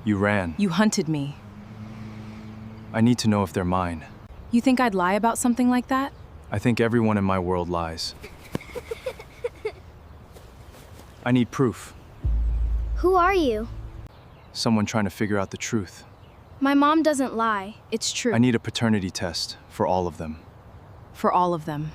You ran. You hunted me. I need to know if they're mine. You think I'd lie about something like that? I think everyone in my world lies. I need proof. Who are you? Someone trying to figure out the truth. My mom doesn't lie. It's true. I need a paternity test for all of them. For all of them.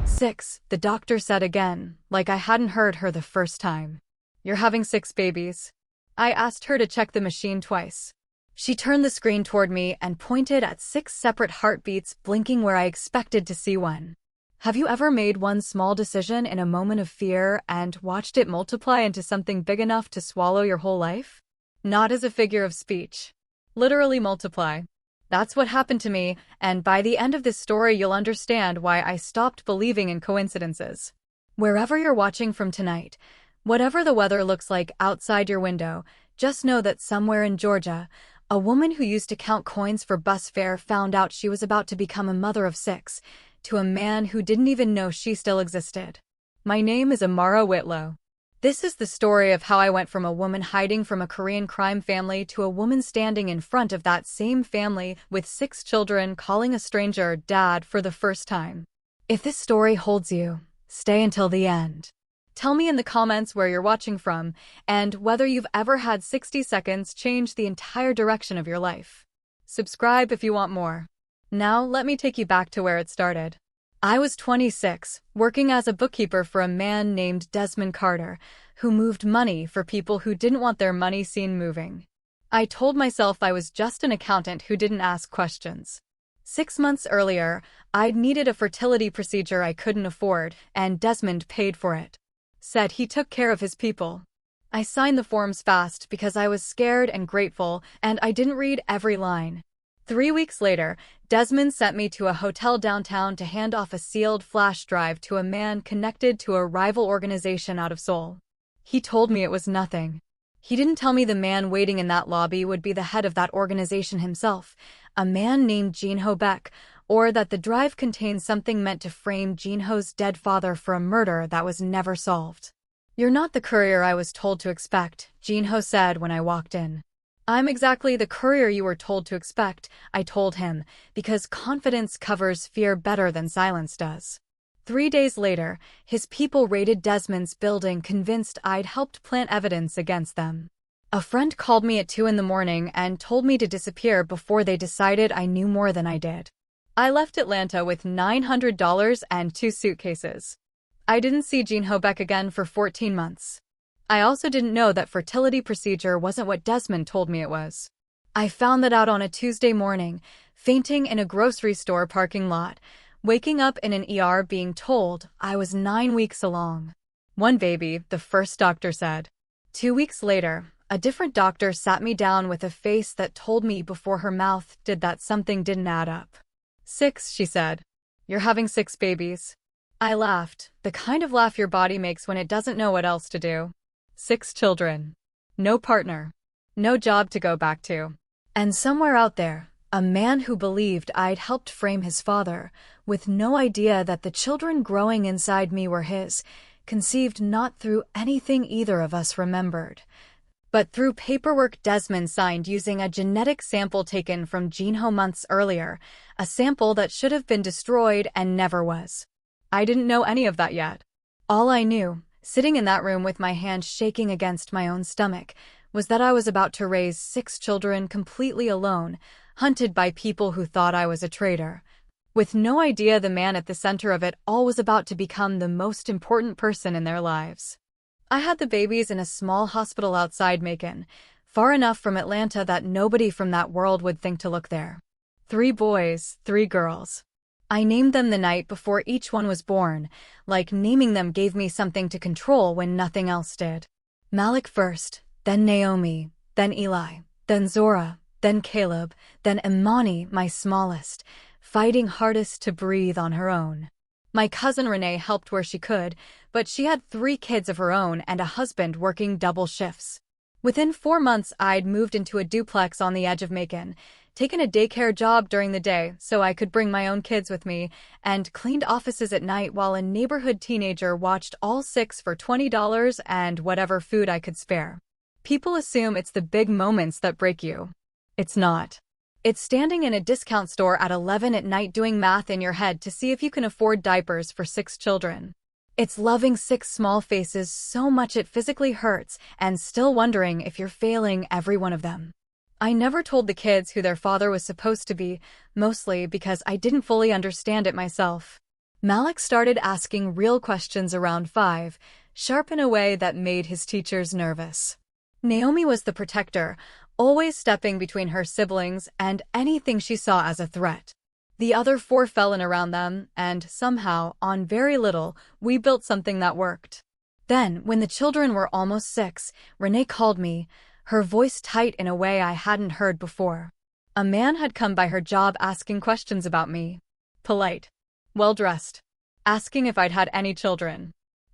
6, the doctor said again, like I hadn't heard her the first time. You're having 6 babies. I asked her to check the machine twice. She turned the screen toward me and pointed at 6 separate heartbeats blinking where I expected to see one. Have you ever made one small decision in a moment of fear and watched it multiply into something big enough to swallow your whole life? Not as a figure of speech. Literally multiply. That's what happened to me, and by the end of this story you'll understand why I stopped believing in coincidences. Wherever you're watching from tonight, whatever the weather looks like outside your window, just know that somewhere in Georgia, a woman who used to count coins for bus fare found out she was about to become a mother of 6, to a man who didn't even know she still existed. My name is Amara Whitlow. This is the story of how I went from a woman hiding from a Korean crime family to a woman standing in front of that same family with 6 children calling a stranger dad for the first time. If this story holds you, stay until the end. Tell me in the comments where you're watching from and whether you've ever had 60 seconds change the entire direction of your life. Subscribe if you want more. Now let me take you back to where it started. I was 26, working as a bookkeeper for a man named Desmond Carter, who moved money for people who didn't want their money seen moving. I told myself I was just an accountant who didn't ask questions. 6 months earlier, I'd needed a fertility procedure I couldn't afford, and Desmond paid for it. Said he took care of his people. I signed the forms fast because I was scared and grateful, and I didn't read every line. 3 weeks later, Desmond sent me to a hotel downtown to hand off a sealed flash drive to a man connected to a rival organization out of Seoul. He told me it was nothing. He didn't tell me the man waiting in that lobby would be the head of that organization himself, a man named Jin-ho Baek, or that the drive contained something meant to frame Jin-ho's dead father for a murder that was never solved. "You're not the courier I was told to expect," Jin-ho said when I walked in. "I'm exactly the courier you were told to expect," I told him, because confidence covers fear better than silence does. 3 days later, his people raided Desmond's building convinced I'd helped plant evidence against them. A friend called me at 2 in the morning and told me to disappear before they decided I knew more than I did. I left Atlanta with $900 and 2 suitcases. I didn't see Jin-ho Baek again for 14 months. I also didn't know that fertility procedure wasn't what Desmond told me it was. I found that out on a Tuesday morning, fainting in a grocery store parking lot, waking up in an ER being told I was 9 weeks along. 1 baby, the first doctor said. 2 weeks later, a different doctor sat me down with a face that told me before her mouth did that something didn't add up. 6, she said. You're having 6 babies. I laughed, the kind of laugh your body makes when it doesn't know what else to do. 6 children. No partner. No job to go back to. And somewhere out there, a man who believed I'd helped frame his father, with no idea that the children growing inside me were his, conceived not through anything either of us remembered, but through paperwork Desmond signed using a genetic sample taken from Jin-ho months earlier, a sample that should have been destroyed and never was. I didn't know any of that yet. All I knew, sitting in that room with my hand shaking against my own stomach, was that I was about to raise 6 children completely alone, hunted by people who thought I was a traitor, with no idea the man at the center of it all was about to become the most important person in their lives. I had the babies in a small hospital outside Macon, far enough from Atlanta that nobody from that world would think to look there. 3 boys, 3 girls. I named them the night before each one was born, like naming them gave me something to control when nothing else did. Malik first, then Naomi, then Eli, then Zora, then Caleb, then Imani, my smallest, fighting hardest to breathe on her own. My cousin Renee helped where she could, but she had 3 kids of her own and a husband working double shifts. Within 4 months, I'd moved into a duplex on the edge of Macon, taken a daycare job during the day so I could bring my own kids with me, and cleaned offices at night while a neighborhood teenager watched all 6 for $20 and whatever food I could spare. People assume it's the big moments that break you. It's not. It's standing in a discount store at 11 at night doing math in your head to see if you can afford diapers for 6 children. It's loving 6 small faces so much it physically hurts and still wondering if you're failing every one of them. I never told the kids who their father was supposed to be, mostly because I didn't fully understand it myself. Malik started asking real questions around 5, sharp in a way that made his teachers nervous. Naomi was the protector, always stepping between her siblings and anything she saw as a threat. The other 4 fell in around them, and somehow, on very little, we built something that worked. Then, when the children were almost 6, Renee called me, her voice tight in a way I hadn't heard before. A man had come by her job asking questions about me. Polite. Well-dressed. Asking if I'd had any children.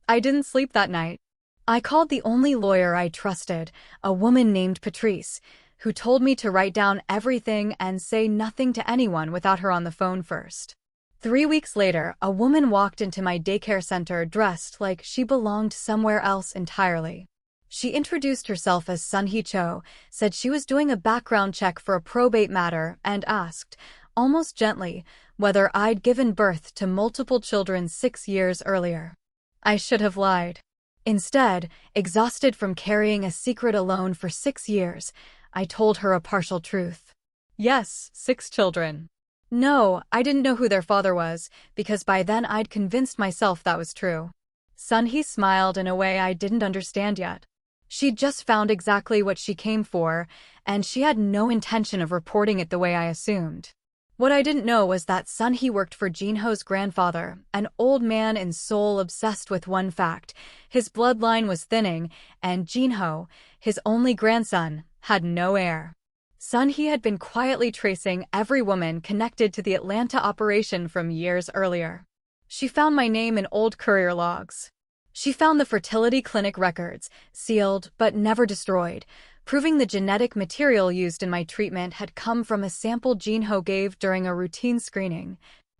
I didn't sleep that night. I called the only lawyer I trusted, a woman named Patrice, who told me to write down everything and say nothing to anyone without her on the phone first. 3 weeks later, a woman walked into my daycare center dressed like she belonged somewhere else entirely. She introduced herself as Sunhee Cho, said she was doing a background check for a probate matter, and asked, almost gently, whether I'd given birth to multiple children 6 years earlier. I should have lied. Instead, exhausted from carrying a secret alone for 6 years, I told her a partial truth. Yes, 6 children. No, I didn't know who their father was, because by then I'd convinced myself that was true. Sunhee smiled in a way I didn't understand yet. She'd just found exactly what she came for, and she had no intention of reporting it the way I assumed. What I didn't know was that Sunhee worked for Jinho's grandfather, an old man in Seoul obsessed with one fact: his bloodline was thinning, and Jinho, his only grandson, had no heir. Sunhee had been quietly tracing every woman connected to the Atlanta operation from years earlier. She found my name in old courier logs. She found the fertility clinic records, sealed but never destroyed, proving the genetic material used in my treatment had come from a sample Jinho gave during a routine screening,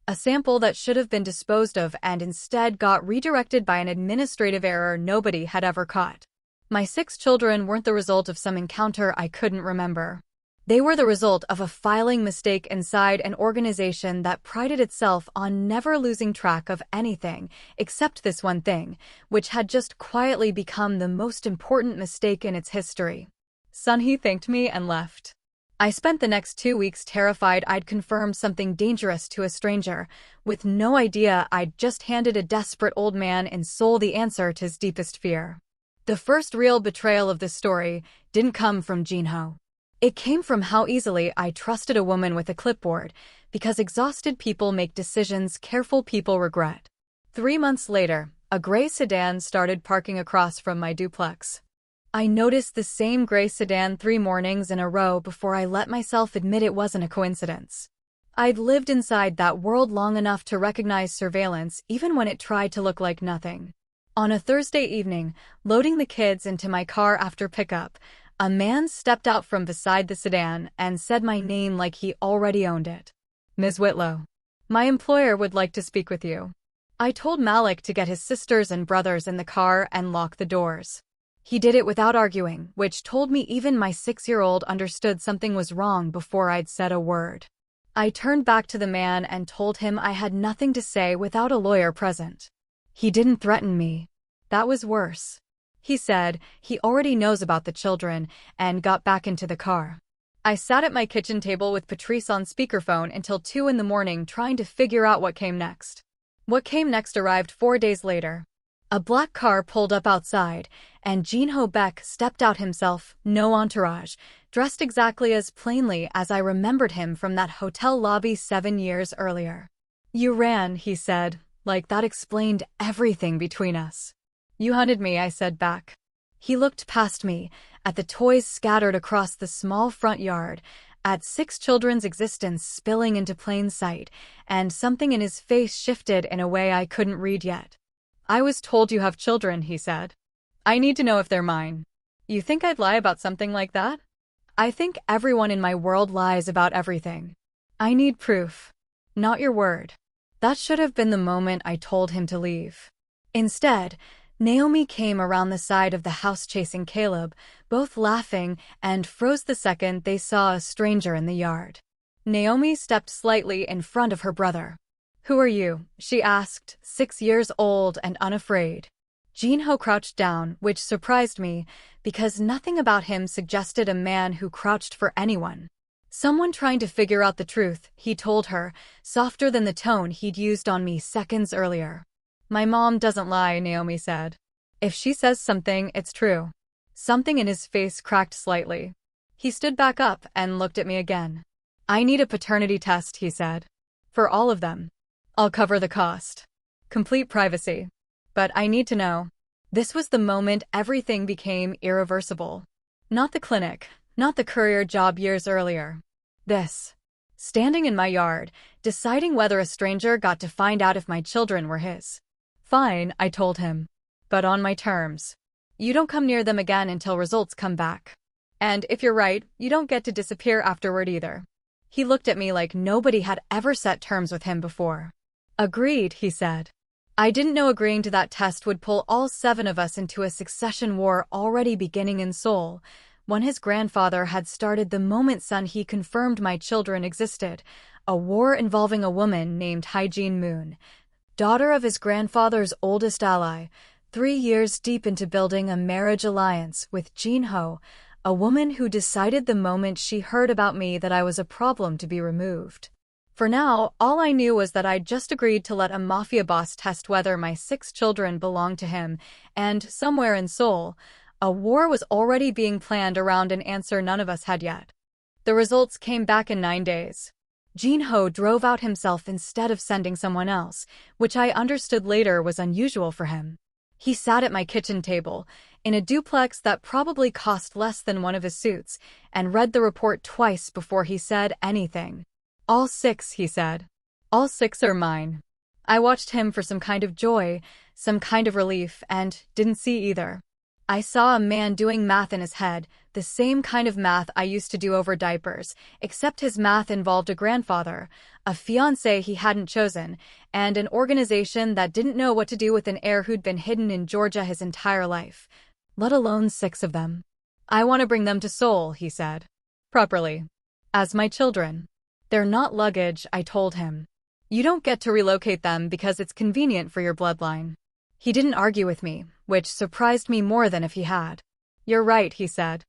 a sample that should have been disposed of and instead got redirected by an administrative error nobody had ever caught. My 6 children weren't the result of some encounter I couldn't remember. They were the result of a filing mistake inside an organization that prided itself on never losing track of anything except this one thing, which had just quietly become the most important mistake in its history. Sunhee thanked me and left. I spent the next 2 weeks terrified I'd confirmed something dangerous to a stranger, with no idea I'd just handed a desperate old man in Seoul the answer to his deepest fear. The first real betrayal of this story didn't come from Jinho. It came from how easily I trusted a woman with a clipboard, because exhausted people make decisions careful people regret. 3 months later, a gray sedan started parking across from my duplex. I noticed the same gray sedan 3 mornings in a row before I let myself admit it wasn't a coincidence. I'd lived inside that world long enough to recognize surveillance even when it tried to look like nothing. On a Thursday evening, loading the kids into my car after pickup, a man stepped out from beside the sedan and said my name like he already owned it. Ms. Whitlow. My employer would like to speak with you. I told Malik to get his sisters and brothers in the car and lock the doors. He did it without arguing, which told me even my 6-year-old understood something was wrong before I'd said a word. I turned back to the man and told him I had nothing to say without a lawyer present. He didn't threaten me. That was worse. He said he already knows about the children and got back into the car. I sat at my kitchen table with Patrice on speakerphone until 2 in the morning trying to figure out what came next. What came next arrived 4 days later. A black car pulled up outside, and Jinho Baek stepped out himself, no entourage, dressed exactly as plainly as I remembered him from that hotel lobby 7 years earlier. You ran, he said, like that explained everything between us. You hunted me, I said back. He looked past me, at the toys scattered across the small front yard, at 6 children's existence spilling into plain sight, and something in his face shifted in a way I couldn't read yet. I was told you have children, he said. I need to know if they're mine. You think I'd lie about something like that? I think everyone in my world lies about everything. I need proof. Not your word. That should have been the moment I told him to leave. Instead, Naomi came around the side of the house chasing Caleb, both laughing, and froze the second they saw a stranger in the yard. Naomi stepped slightly in front of her brother. "Who are you?" she asked, 6 years old and unafraid. Jinho crouched down, which surprised me, because nothing about him suggested a man who crouched for anyone. "Someone trying to figure out the truth," he told her, softer than the tone he'd used on me seconds earlier. "My mom doesn't lie," Naomi said. "If she says something, it's true." Something in his face cracked slightly. He stood back up and looked at me again. "I need a paternity test," he said. "For all of them. I'll cover the cost. Complete privacy. But I need to know." This was the moment everything became irreversible. Not the clinic, not the courier job years earlier. This. Standing in my yard, deciding whether a stranger got to find out if my children were his. "Fine," I told him. "But on my terms. You don't come near them again until results come back. And if you're right, you don't get to disappear afterward either." He looked at me like nobody had ever set terms with him before. "Agreed," he said. I didn't know agreeing to that test would pull all 7 of us into a succession war already beginning in Seoul, one his grandfather had started the moment Sun-hee confirmed my children existed, a war involving a woman named Heijin-moon, daughter of his grandfather's oldest ally, 3 years deep into building a marriage alliance with Jinho, a woman who decided the moment she heard about me that I was a problem to be removed. For now, all I knew was that I'd just agreed to let a mafia boss test whether my 6 children belonged to him, and somewhere in Seoul, a war was already being planned around an answer none of us had yet. The results came back in 9 days. Jinho drove out himself instead of sending someone else, which I understood later was unusual for him. He sat at my kitchen table, in a duplex that probably cost less than one of his suits, and read the report twice before he said anything. "All 6, he said. "All 6 are mine." I watched him for some kind of joy, some kind of relief, and didn't see either. I saw a man doing math in his head, the same kind of math I used to do over diapers, except his math involved a grandfather, a fiancé he hadn't chosen, and an organization that didn't know what to do with an heir who'd been hidden in Georgia his entire life, let alone 6 of them. "I want to bring them to Seoul," he said. "Properly. As my children." "They're not luggage," I told him. "You don't get to relocate them because it's convenient for your bloodline." He didn't argue with me, which surprised me more than if he had. "You're right," he said.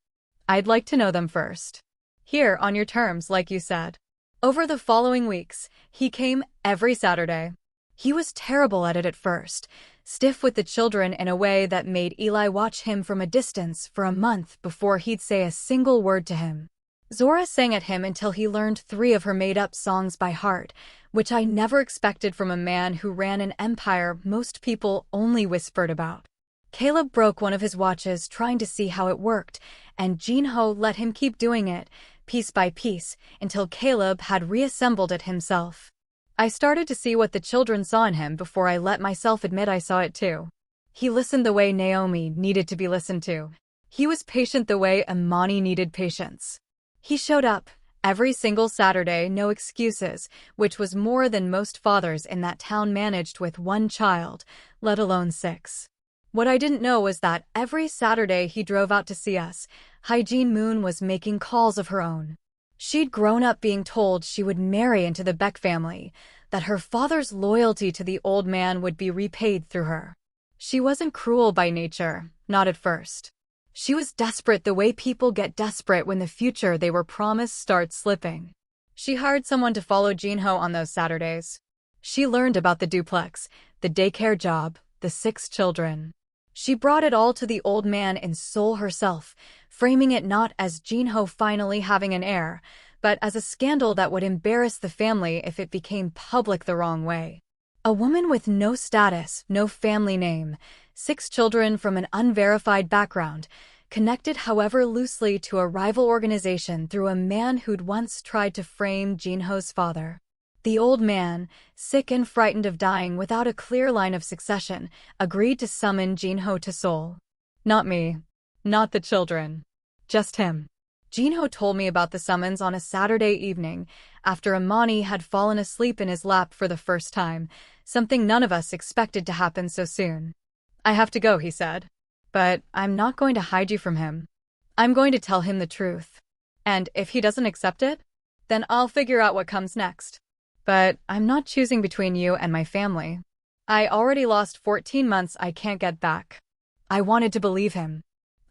"I'd like to know them first. Here, on your terms, like you said." Over the following weeks, he came every Saturday. He was terrible at it at first, stiff with the children in a way that made Eli watch him from a distance for a month before he'd say a single word to him. Zora sang at him until he learned 3 of her made-up songs by heart, which I never expected from a man who ran an empire most people only whispered about. Caleb broke one of his watches trying to see how it worked, and Jinho let him keep doing it, piece by piece, until Caleb had reassembled it himself. I started to see what the children saw in him before I let myself admit I saw it too. He listened the way Naomi needed to be listened to. He was patient the way Imani needed patience. He showed up every single Saturday, no excuses, which was more than most fathers in that town managed with 1 child, let alone 6. What I didn't know was that every Saturday he drove out to see us, Heijin-moon was making calls of her own. She'd grown up being told she would marry into the Beck family, that her father's loyalty to the old man would be repaid through her. She wasn't cruel by nature, not at first. She was desperate the way people get desperate when the future they were promised starts slipping. She hired someone to follow Jinho on those Saturdays. She learned about the duplex, the daycare job, the 6 children. She brought it all to the old man in Seoul herself, framing it not as Jinho finally having an heir, but as a scandal that would embarrass the family if it became public the wrong way. A woman with no status, no family name, 6 children from an unverified background, connected however loosely to a rival organization through a man who'd once tried to frame Jinho's father. The old man, sick and frightened of dying without a clear line of succession, agreed to summon Jinho to Seoul. Not me. Not the children. Just him. Jinho told me about the summons on a Saturday evening, after Imani had fallen asleep in his lap for the first time, something none of us expected to happen so soon. I have to go, he said. But I'm not going to hide you from him. I'm going to tell him the truth. And if he doesn't accept it, then I'll figure out what comes next. But I'm not choosing between you and my family. I already lost 14 months I can't get back. I wanted to believe him.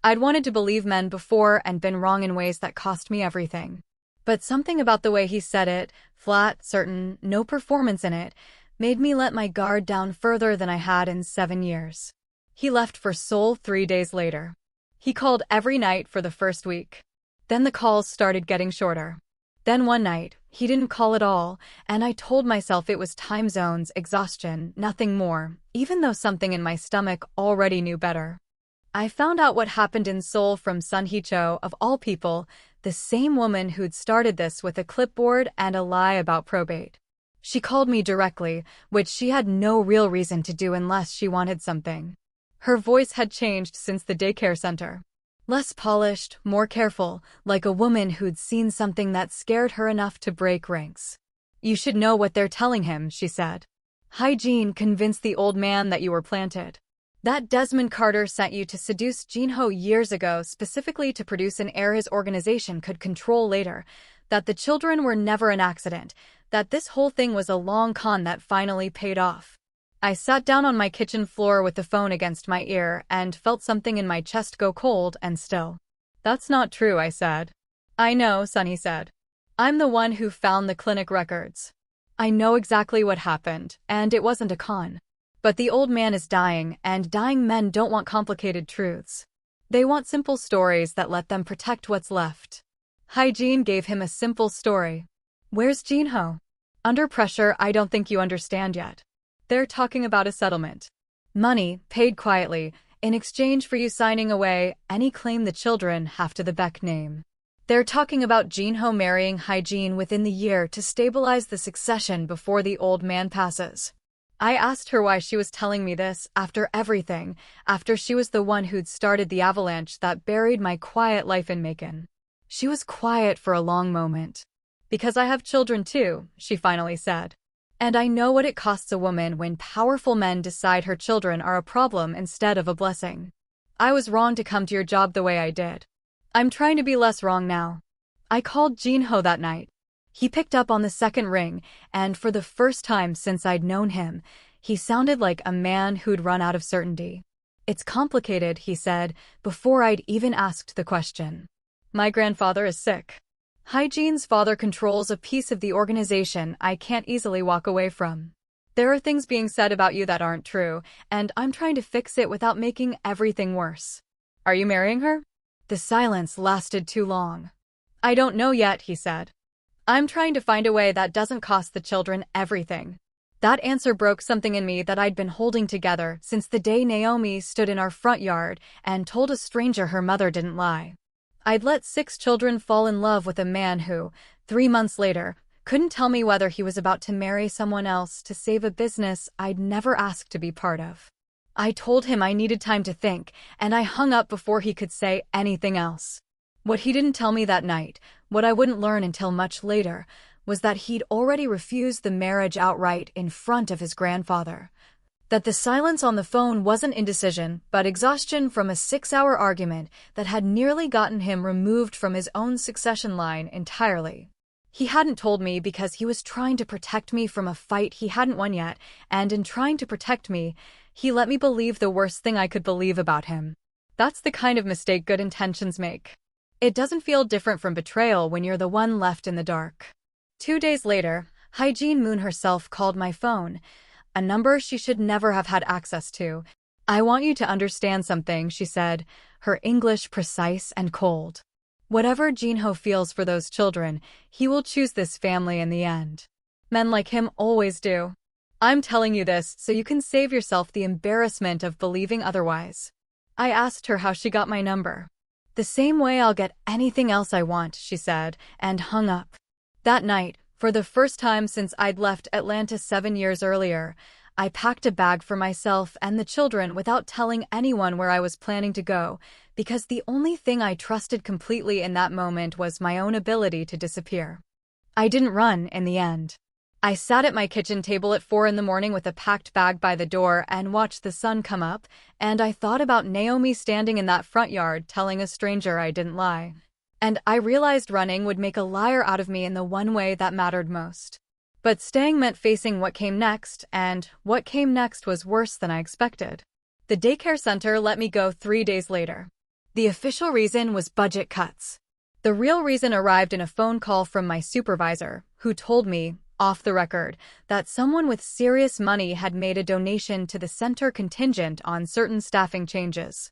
I'd wanted to believe men before and been wrong in ways that cost me everything. But something about the way he said it, flat, certain, no performance in it, made me let my guard down further than I had in 7 years. He left for Seoul 3 days later. He called every night for the first week. Then the calls started getting shorter. Then one night, he didn't call at all, and I told myself it was time zones, exhaustion, nothing more, even though something in my stomach already knew better. I found out what happened in Seoul from Sun Hee-cho, of all people, the same woman who'd started this with a clipboard and a lie about probate. She called me directly, which she had no real reason to do unless she wanted something. Her voice had changed since the daycare center. Less polished, more careful, like a woman who'd seen something that scared her enough to break ranks. You should know what they're telling him, she said. Hygiene convinced the old man that you were planted. That Desmond Carter sent you to seduce Jinho years ago specifically to produce an heir his organization could control later, that the children were never an accident, that this whole thing was a long con that finally paid off. I sat down on my kitchen floor with the phone against my ear and felt something in my chest go cold and still. That's not true, I said. I know, Sunny said. I'm the one who found the clinic records. I know exactly what happened, and it wasn't a con. But the old man is dying, and dying men don't want complicated truths. They want simple stories that let them protect what's left. Hygiene gave him a simple story. Where's Jinho? Under pressure, I don't think you understand yet. They're talking about a settlement. Money, paid quietly, in exchange for you signing away any claim the children have to the Beck name. They're talking about Jinho marrying Hygiene within the year to stabilize the succession before the old man passes. I asked her why she was telling me this after everything, after she was the one who'd started the avalanche that buried my quiet life in Macon. She was quiet for a long moment. Because I have children too, she finally said. And I know what it costs a woman when powerful men decide her children are a problem instead of a blessing. I was wrong to come to your job the way I did. I'm trying to be less wrong now. I called Jinho that night. He picked up on the second ring, and for the first time since I'd known him, he sounded like a man who'd run out of certainty. It's complicated, he said, before I'd even asked the question. My grandfather is sick. Hygiene's father controls a piece of the organization I can't easily walk away from. There are things being said about you that aren't true, and I'm trying to fix it without making everything worse. Are you marrying her? The silence lasted too long. I don't know yet, he said. I'm trying to find a way that doesn't cost the children everything. That answer broke something in me that I'd been holding together since the day Naomi stood in our front yard and told a stranger her mother didn't lie. I'd let 6 children fall in love with a man who, 3 months later, couldn't tell me whether he was about to marry someone else to save a business I'd never asked to be part of. I told him I needed time to think, and I hung up before he could say anything else. What he didn't tell me that night, what I wouldn't learn until much later, was that he'd already refused the marriage outright in front of his grandfather. That the silence on the phone wasn't indecision, but exhaustion from a 6-hour argument that had nearly gotten him removed from his own succession line entirely. He hadn't told me because he was trying to protect me from a fight he hadn't won yet, and in trying to protect me, he let me believe the worst thing I could believe about him. That's the kind of mistake good intentions make. It doesn't feel different from betrayal when you're the one left in the dark. 2 days later, Hygiene Moon herself called my phone, a number she should never have had access to. I want you to understand something, she said, her English precise and cold. Whatever Jinho feels for those children, he will choose this family in the end. Men like him always do. I'm telling you this so you can save yourself the embarrassment of believing otherwise. I asked her how she got my number. The same way I'll get anything else I want, she said, and hung up. That night, for the first time since I'd left Atlanta 7 years earlier, I packed a bag for myself and the children without telling anyone where I was planning to go, because the only thing I trusted completely in that moment was my own ability to disappear. I didn't run in the end. I sat at my kitchen table at 4 in the morning with a packed bag by the door and watched the sun come up, and I thought about Naomi standing in that front yard telling a stranger I didn't lie. And I realized running would make a liar out of me in the one way that mattered most. But staying meant facing what came next, and what came next was worse than I expected. The daycare center let me go 3 days later. The official reason was budget cuts. The real reason arrived in a phone call from my supervisor, who told me, off the record, that someone with serious money had made a donation to the center contingent on certain staffing changes.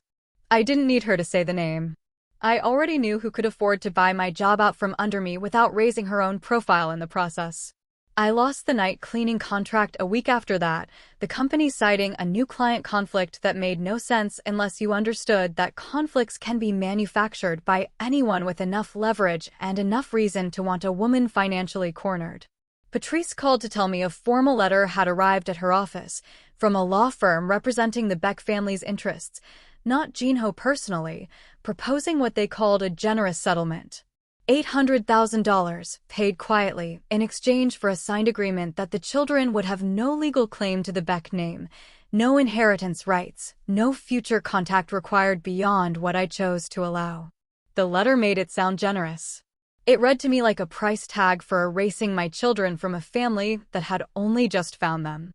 I didn't need her to say the name. I already knew who could afford to buy my job out from under me without raising her own profile in the process. I lost the night cleaning contract a week after that, the company citing a new client conflict that made no sense unless you understood that conflicts can be manufactured by anyone with enough leverage and enough reason to want a woman financially cornered. Patrice called to tell me a formal letter had arrived at her office from a law firm representing the Beck family's interests, not Jinho personally, proposing what they called a generous settlement. $800,000, paid quietly, in exchange for a signed agreement that the children would have no legal claim to the Beck name, no inheritance rights, no future contact required beyond what I chose to allow. The letter made it sound generous. It read to me like a price tag for erasing my children from a family that had only just found them.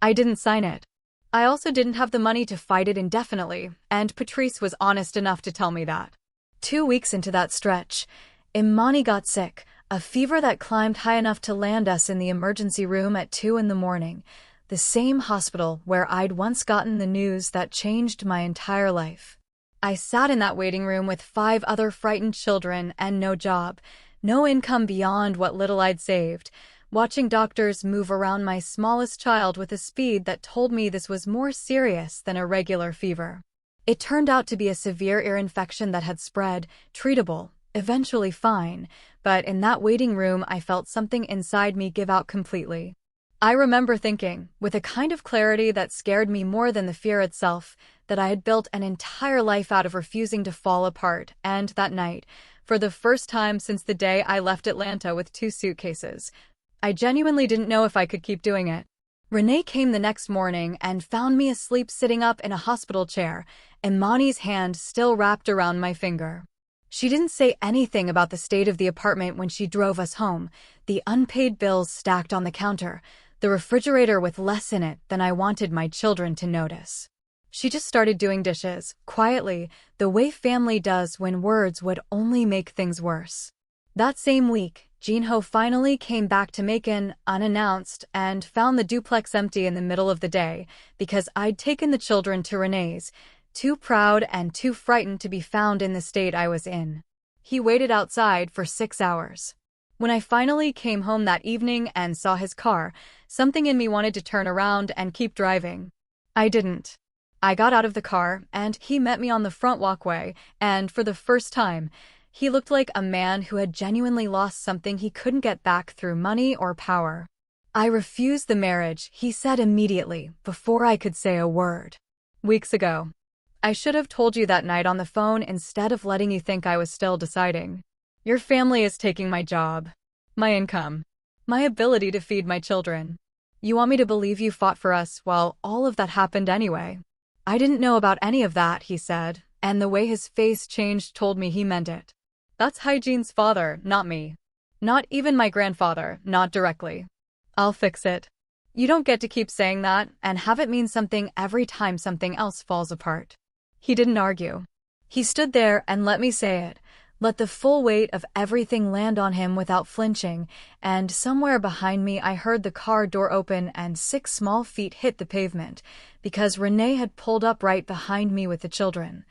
I didn't sign it. I also didn't have the money to fight it indefinitely, and Patrice was honest enough to tell me that. 2 weeks into that stretch, Imani got sick, a fever that climbed high enough to land us in the emergency room at 2 in the morning, the same hospital where I'd once gotten the news that changed my entire life. I sat in that waiting room with 5 other frightened children and no job, no income beyond what little I'd saved, watching doctors move around my smallest child with a speed that told me this was more serious than a regular fever. It turned out to be a severe ear infection that had spread, treatable, eventually fine, but in that waiting room I felt something inside me give out completely. I remember thinking, with a kind of clarity that scared me more than the fear itself, that I had built an entire life out of refusing to fall apart, and that night, for the first time since the day I left Atlanta with 2 suitcases, I genuinely didn't know if I could keep doing it. Renee came the next morning and found me asleep sitting up in a hospital chair, Imani's hand still wrapped around my finger. She didn't say anything about the state of the apartment when she drove us home, the unpaid bills stacked on the counter, the refrigerator with less in it than I wanted my children to notice. She just started doing dishes, quietly, the way family does when words would only make things worse. That same week, Jinho finally came back to Macon, unannounced, and found the duplex empty in the middle of the day, because I'd taken the children to Renee's, too proud and too frightened to be found in the state I was in. He waited outside for 6 hours. When I finally came home that evening and saw his car, something in me wanted to turn around and keep driving. I didn't. I got out of the car, and he met me on the front walkway, and for the first time, he looked like a man who had genuinely lost something he couldn't get back through money or power. I refused the marriage, he said immediately, before I could say a word. Weeks ago. I should have told you that night on the phone instead of letting you think I was still deciding. Your family is taking my job, my income, my ability to feed my children. You want me to believe you fought for us while all of that happened anyway. I didn't know about any of that, he said, and the way his face changed told me he meant it. That's Hygiene's father, not me. Not even my grandfather, not directly. I'll fix it. You don't get to keep saying that and have it mean something every time something else falls apart. He didn't argue. He stood there and let me say it, let the full weight of everything land on him without flinching, and somewhere behind me I heard the car door open and 6 small feet hit the pavement, because Renee had pulled up right behind me with the children.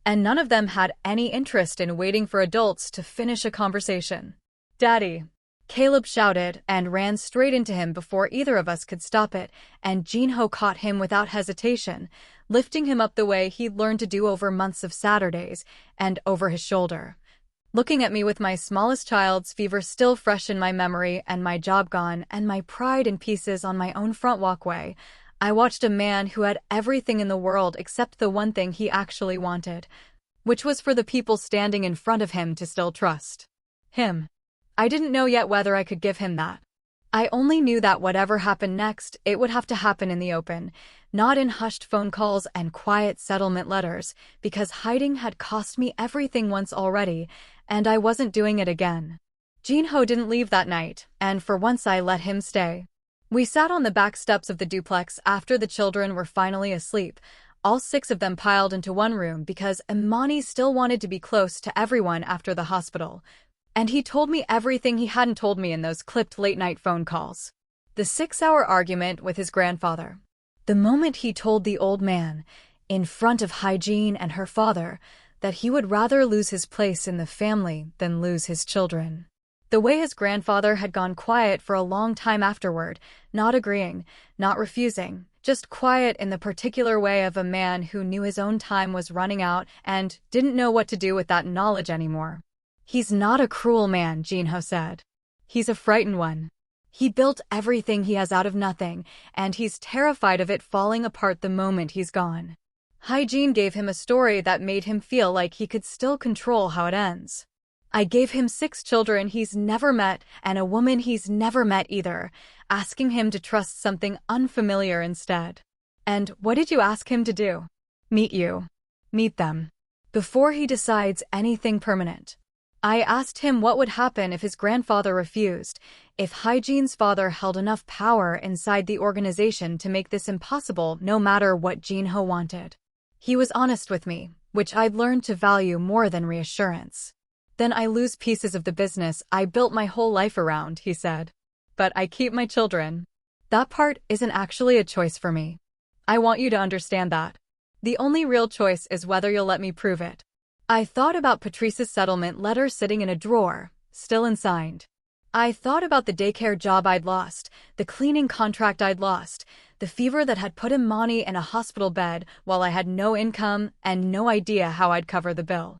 And none of them had any interest in waiting for adults to finish a conversation. "Daddy!" Caleb shouted and ran straight into him before either of us could stop it, and Jinho caught him without hesitation, lifting him up the way he'd learned to do over months of Saturdays, and over his shoulder. Looking at me with my smallest child's fever still fresh in my memory and my job gone and my pride in pieces on my own front walkway, I watched a man who had everything in the world except the one thing he actually wanted, which was for the people standing in front of him to still trust him. I didn't know yet whether I could give him that. I only knew that whatever happened next, it would have to happen in the open, not in hushed phone calls and quiet settlement letters, because hiding had cost me everything once already, and I wasn't doing it again. Jin-ho didn't leave that night, and for once I let him stay. We sat on the back steps of the duplex after the children were finally asleep, all 6 of them piled into one room because Imani still wanted to be close to everyone after the hospital. And he told me everything he hadn't told me in those clipped late-night phone calls. The 6-hour argument with his grandfather. The moment he told the old man, in front of Hygiene and her father, that he would rather lose his place in the family than lose his children. The way his grandfather had gone quiet for a long time afterward, not agreeing, not refusing, just quiet in the particular way of a man who knew his own time was running out and didn't know what to do with that knowledge anymore. He's not a cruel man, Jin-ho said. He's a frightened one. He built everything he has out of nothing, and he's terrified of it falling apart the moment he's gone. Hygiene gave him a story that made him feel like he could still control how it ends. I gave him 6 children he's never met and a woman he's never met either, asking him to trust something unfamiliar instead. And what did you ask him to do? Meet you. Meet them. Before he decides anything permanent. I asked him what would happen if his grandfather refused, if Hygiene's father held enough power inside the organization to make this impossible no matter what Jin-ho wanted. He was honest with me, which I'd learned to value more than reassurance. Then I lose pieces of the business I built my whole life around, he said. But I keep my children. That part isn't actually a choice for me. I want you to understand that. The only real choice is whether you'll let me prove it. I thought about Patrice's settlement letter sitting in a drawer, still unsigned. I thought about the daycare job I'd lost, the cleaning contract I'd lost, the fever that had put Imani in a hospital bed while I had no income and no idea how I'd cover the bill.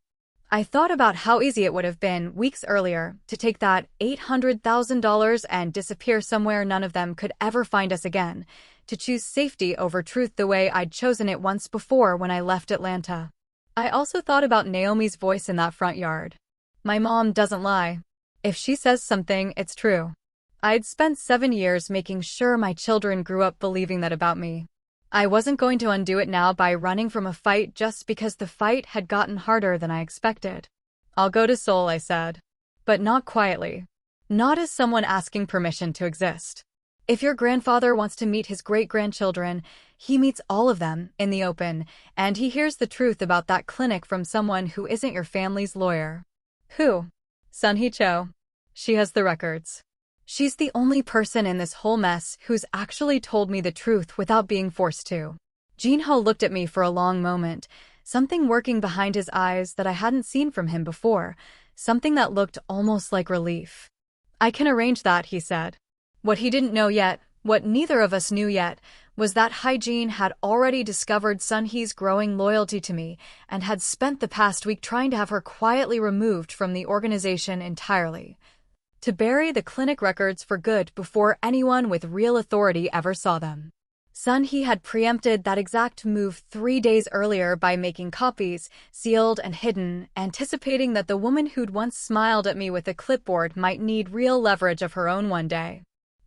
I thought about how easy it would have been weeks earlier to take that $800,000 and disappear somewhere none of them could ever find us again, to choose safety over truth the way I'd chosen it once before when I left Atlanta. I also thought about Naomi's voice in that front yard. My mom doesn't lie. If she says something, it's true. I'd spent 7 years making sure my children grew up believing that about me. I wasn't going to undo it now by running from a fight just because the fight had gotten harder than I expected. I'll go to Seoul, I said. But not quietly. Not as someone asking permission to exist. If your grandfather wants to meet his great-grandchildren, he meets all of them in the open, and he hears the truth about that clinic from someone who isn't your family's lawyer. Who? Sun-hee Cho. She has the records. She's the only person in this whole mess who's actually told me the truth without being forced to. Jin-ho looked at me for a long moment, something working behind his eyes that I hadn't seen from him before, something that looked almost like relief. I can arrange that, he said. What he didn't know yet, what neither of us knew yet, was that Hygiene had already discovered Sun-hee's growing loyalty to me and had spent the past week trying to have her quietly removed from the organization entirely. To bury the clinic records for good before anyone with real authority ever saw them. Sun-hee had preempted that exact move 3 days earlier by making copies, sealed and hidden, anticipating that the woman who'd once smiled at me with a clipboard might need real leverage of her own one day.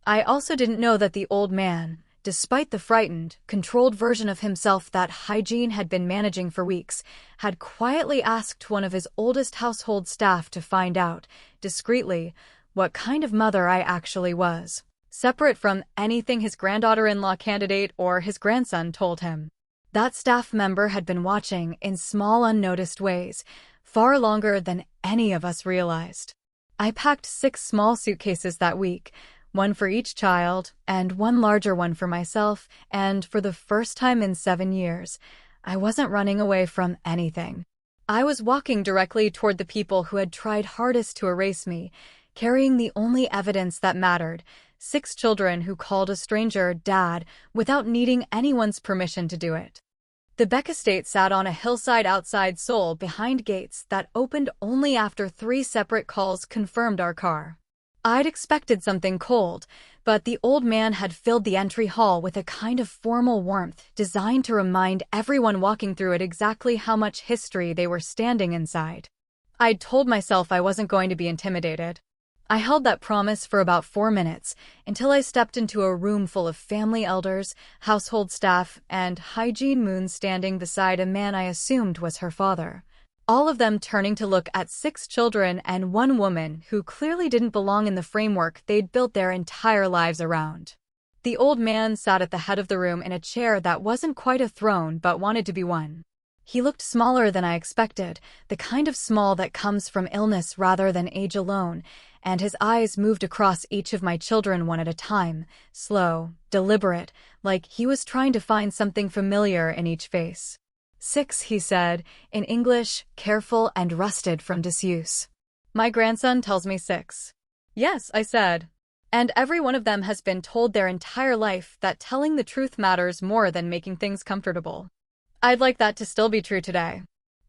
I also didn't know that the old man, despite the frightened, controlled version of himself that Hygiene had been managing for weeks, had quietly asked one of his oldest household staff to find out, discreetly, what kind of mother I actually was, separate from anything his granddaughter-in-law candidate or his grandson told him. That staff member had been watching in small unnoticed ways, far longer than any of us realized. I packed 6 small suitcases that week, one for each child, and one larger one for myself, and for the first time in 7 years, I wasn't running away from anything. I was walking directly toward the people who had tried hardest to erase me, carrying the only evidence that mattered, 6 children who called a stranger Dad without needing anyone's permission to do it. The Beck estate sat on a hillside outside Seoul behind gates that opened only after 3 separate calls confirmed our car. I'd expected something cold, but the old man had filled the entry hall with a kind of formal warmth designed to remind everyone walking through it exactly how much history they were standing inside. I'd told myself I wasn't going to be intimidated. I held that promise for about 4 minutes until I stepped into a room full of family elders, household staff, and Hygiene Moon standing beside a man I assumed was her father. All of them turning to look at 6 children and 1 woman who clearly didn't belong in the framework they'd built their entire lives around. The old man sat at the head of the room in a chair that wasn't quite a throne but wanted to be one. He looked smaller than I expected, the kind of small that comes from illness rather than age alone, and his eyes moved across each of my children one at a time, slow, deliberate, like he was trying to find something familiar in each face. 6, he said, in English, careful and rusted from disuse. My grandson tells me 6. Yes, I said. And every one of them has been told their entire life that telling the truth matters more than making things comfortable. I'd like that to still be true today.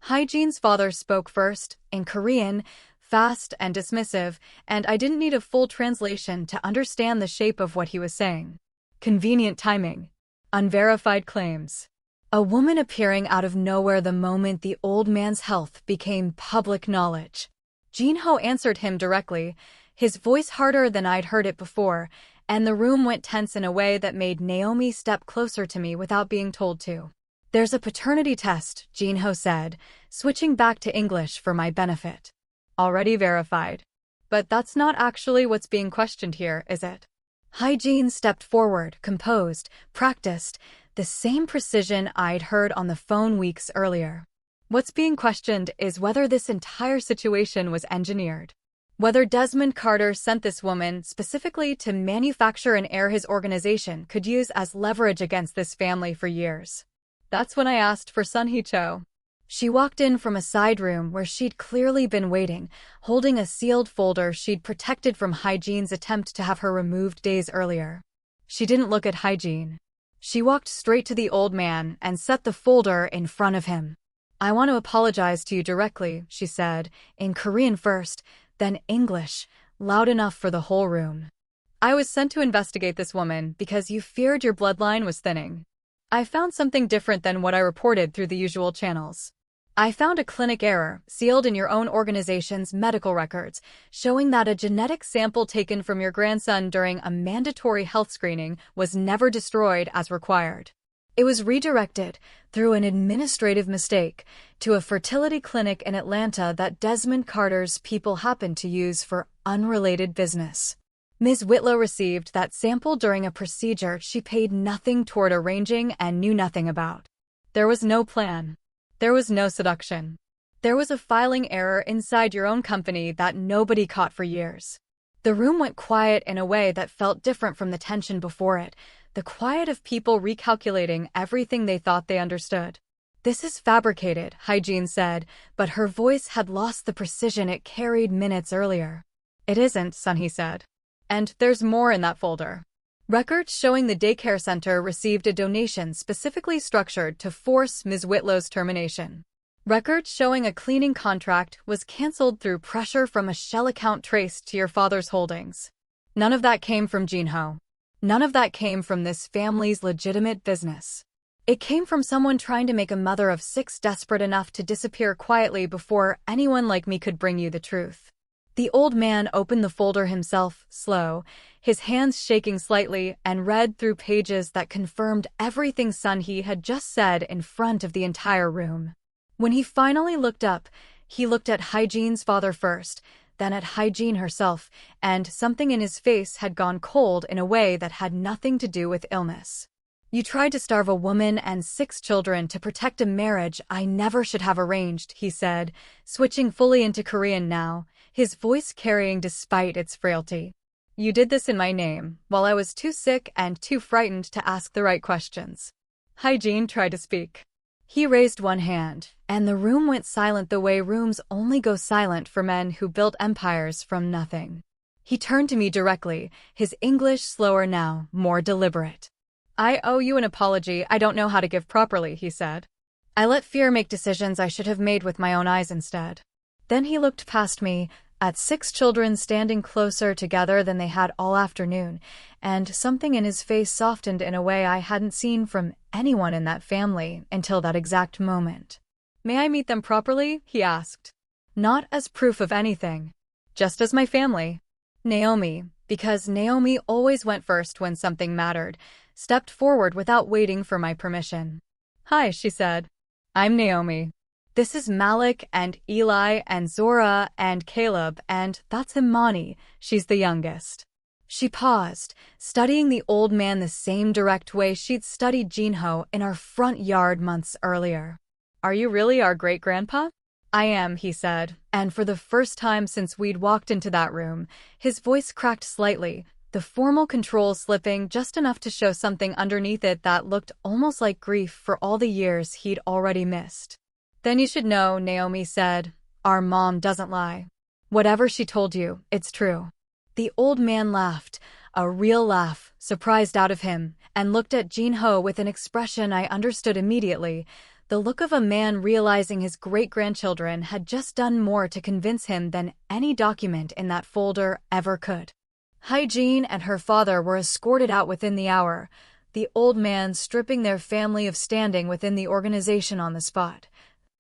Hygiene's father spoke first, in Korean, fast and dismissive, and I didn't need a full translation to understand the shape of what he was saying. Convenient timing. Unverified claims. A woman appearing out of nowhere the moment the old man's health became public knowledge. Jinho answered him directly, his voice harder than I'd heard it before, and the room went tense in a way that made Naomi step closer to me without being told to. There's a paternity test, Jinho said, switching back to English for my benefit. Already verified. But that's not actually what's being questioned here, is it? Hygiene stepped forward, composed, practiced, the same precision I'd heard on the phone weeks earlier. What's being questioned is whether this entire situation was engineered. Whether Desmond Carter sent this woman specifically to manufacture an heir his organization could use as leverage against this family for years. That's when I asked for Sun Hee-cho. She walked in from a side room where she'd clearly been waiting, holding a sealed folder she'd protected from Hygiene's attempt to have her removed days earlier. She didn't look at Hygiene. She walked straight to the old man and set the folder in front of him. I want to apologize to you directly, she said, in Korean first, then English, loud enough for the whole room. I was sent to investigate this woman because you feared your bloodline was thinning. I found something different than what I reported through the usual channels. I found a clinic error, sealed in your own organization's medical records, showing that a genetic sample taken from your grandson during a mandatory health screening was never destroyed as required. It was redirected, through an administrative mistake, to a fertility clinic in Atlanta that Desmond Carter's people happened to use for unrelated business. Ms. Whitlow received that sample during a procedure she paid nothing toward arranging and knew nothing about. There was no plan. There was no seduction. There was a filing error inside your own company that nobody caught for years. The room went quiet in a way that felt different from the tension before it, the quiet of people recalculating everything they thought they understood. This is fabricated, Hygiene said, but her voice had lost the precision it carried minutes earlier. It isn't, Sunhee said. And there's more in that folder. Records showing the daycare center received a donation specifically structured to force Ms. Whitlow's termination. Records showing a cleaning contract was canceled through pressure from a shell account traced to your father's holdings. None of that came from Jinho. None of that came from this family's legitimate business. It came from someone trying to make a mother of 6 desperate enough to disappear quietly before anyone like me could bring you the truth. The old man opened the folder himself, slow, his hands shaking slightly, and read through pages that confirmed everything Sunhee had just said in front of the entire room. When he finally looked up, he looked at Hygiene's father first, then at Hygiene herself, and something in his face had gone cold in a way that had nothing to do with illness. You tried to starve a woman and 6 children to protect a marriage I never should have arranged, he said, switching fully into Korean now, his voice carrying despite its frailty. You did this in my name, while I was too sick and too frightened to ask the right questions. Hygiene tried to speak. He raised one hand, and the room went silent the way rooms only go silent for men who built empires from nothing. He turned to me directly, his English slower now, more deliberate. I owe you an apology I don't know how to give properly, he said. I let fear make decisions I should have made with my own eyes instead. Then he looked past me, at 6 children standing closer together than they had all afternoon, and something in his face softened in a way I hadn't seen from anyone in that family until that exact moment. May I meet them properly? He asked. Not as proof of anything. Just as my family. Naomi, because Naomi always went first when something mattered, stepped forward without waiting for my permission. "Hi," she said. "I'm Naomi. This is Malik and Eli and Zora and Caleb, and that's Imani. She's the youngest." She paused, studying the old man the same direct way she'd studied Jinho in our front yard months earlier. "Are you really our great-grandpa?" "I am," he said, and for the first time since we'd walked into that room, his voice cracked slightly, the formal control slipping just enough to show something underneath it that looked almost like grief for all the years he'd already missed. "Then you should know," Naomi said, "our mom doesn't lie. Whatever she told you, it's true." The old man laughed, a real laugh, surprised out of him, and looked at Jinho with an expression I understood immediately, the look of a man realizing his great-grandchildren had just done more to convince him than any document in that folder ever could. Hygiene and her father were escorted out within the hour, the old man stripping their family of standing within the organization on the spot.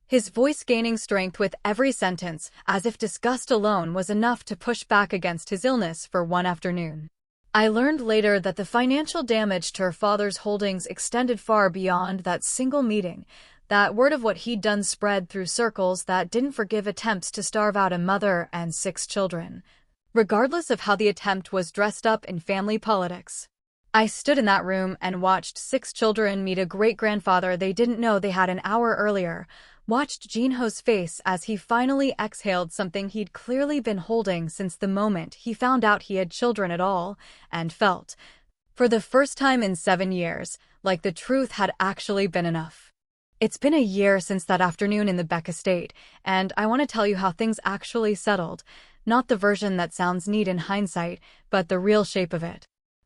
His voice gaining strength with every sentence, as if disgust alone was enough to push back against his illness for one afternoon. I learned later that the financial damage to her father's holdings extended far beyond that single meeting. That word of what he'd done spread through circles that didn't forgive attempts to starve out a mother and 6 children, regardless of how the attempt was dressed up in family politics. I stood in that room and watched 6 children meet a great-grandfather they didn't know they had an hour earlier, watched Jinho's face as he finally exhaled something he'd clearly been holding since the moment he found out he had children at all, and felt, for the first time in 7 years, like the truth had actually been enough. It's been a year since that afternoon in the Beck estate, and I want to tell you how things actually settled, not the version that sounds neat in hindsight, but the real shape of it.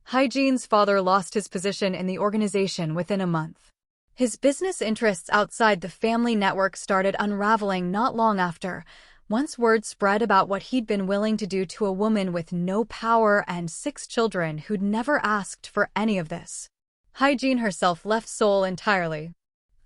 Hygiene's father lost his position in the organization within a month. His business interests outside the family network started unraveling not long after, once word spread about what he'd been willing to do to a woman with no power and 6 children who'd never asked for any of this. Hygiene herself left Seoul entirely.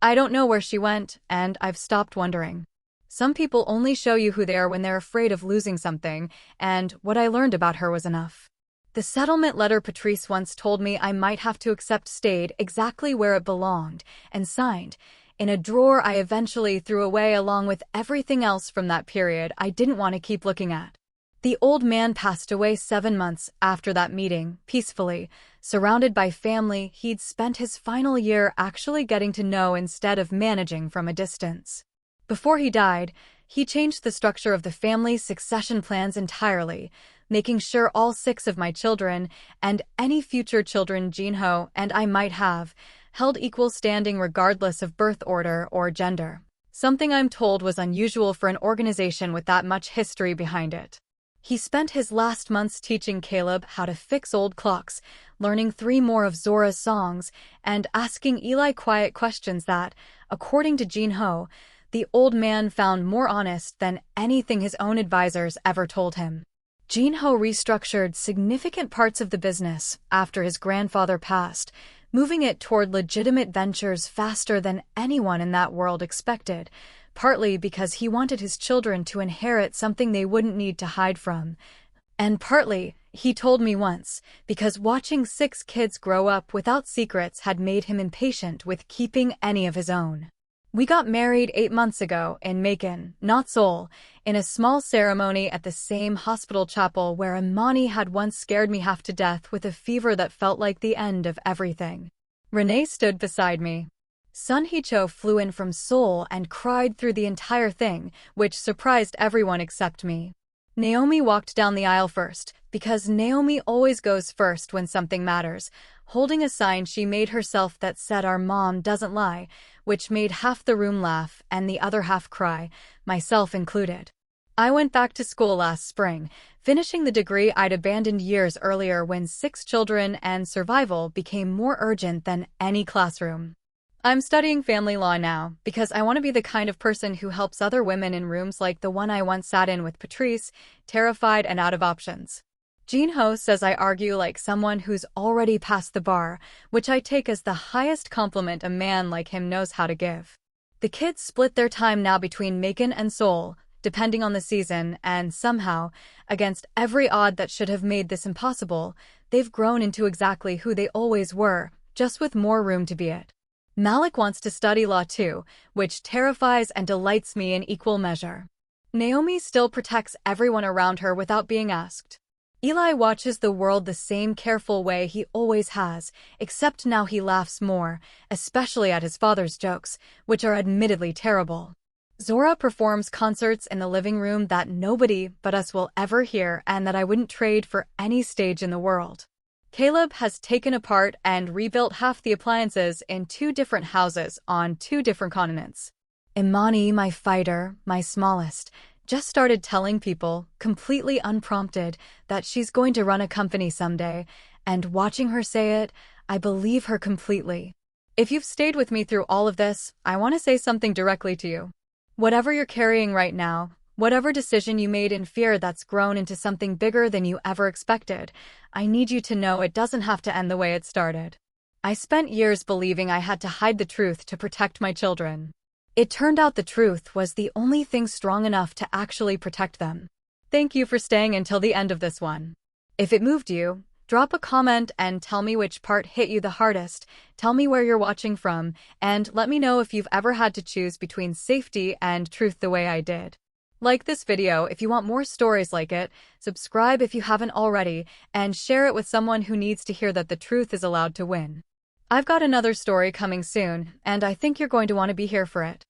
I don't know where she went, and I've stopped wondering. Some people only show you who they are when they're afraid of losing something, and what I learned about her was enough. The settlement letter Patrice once told me I might have to accept stayed exactly where it belonged, and signed, in a drawer I eventually threw away along with everything else from that period I didn't want to keep looking at. The old man passed away 7 months after that meeting, peacefully, surrounded by family he'd spent his final year actually getting to know instead of managing from a distance. Before he died, he changed the structure of the family's succession plans entirely, making sure all 6 of my children, and any future children Jinho and I might have, held equal standing regardless of birth order or gender. Something I'm told was unusual for an organization with that much history behind it. He spent his last months teaching Caleb how to fix old clocks, learning 3 more of Zora's songs, and asking Eli quiet questions that, according to Jinho, the old man found more honest than anything his own advisors ever told him. Jinho restructured significant parts of the business after his grandfather passed, moving it toward legitimate ventures faster than anyone in that world expected, partly because he wanted his children to inherit something they wouldn't need to hide from, and partly, he told me once, because watching 6 kids grow up without secrets had made him impatient with keeping any of his own. We got married 8 months ago in Macon, not Seoul, in a small ceremony at the same hospital chapel where Imani had once scared me half to death with a fever that felt like the end of everything. Renee stood beside me. Sun Hee-cho flew in from Seoul and cried through the entire thing, which surprised everyone except me. Naomi walked down the aisle first, because Naomi always goes first when something matters, holding a sign she made herself that said "Our mom doesn't lie," which made half the room laugh and the other half cry, myself included. I went back to school last spring, finishing the degree I'd abandoned years earlier when 6 children and survival became more urgent than any classroom. I'm studying family law now because I want to be the kind of person who helps other women in rooms like the one I once sat in with Patrice, terrified and out of options. Jinho says I argue like someone who's already passed the bar, which I take as the highest compliment a man like him knows how to give. The kids split their time now between Macon and Seoul, depending on the season, and somehow, against every odd that should have made this impossible, they've grown into exactly who they always were, just with more room to be it. Malik wants to study law too, which terrifies and delights me in equal measure. Naomi still protects everyone around her without being asked. Eli watches the world the same careful way he always has, except now he laughs more, especially at his father's jokes, which are admittedly terrible. Zora performs concerts in the living room that nobody but us will ever hear and that I wouldn't trade for any stage in the world. Caleb has taken apart and rebuilt half the appliances in 2 different houses on 2 different continents. Imani, my fighter, my smallest, just started telling people, completely unprompted, that she's going to run a company someday, and watching her say it, I believe her completely. If you've stayed with me through all of this, I want to say something directly to you. Whatever you're carrying right now, whatever decision you made in fear that's grown into something bigger than you ever expected, I need you to know it doesn't have to end the way it started. I spent years believing I had to hide the truth to protect my children. It turned out the truth was the only thing strong enough to actually protect them. Thank you for staying until the end of this one. If it moved you, drop a comment and tell me which part hit you the hardest, tell me where you're watching from, and let me know if you've ever had to choose between safety and truth the way I did. Like this video if you want more stories like it, subscribe if you haven't already, and share it with someone who needs to hear that the truth is allowed to win. I've got another story coming soon, and I think you're going to want to be here for it.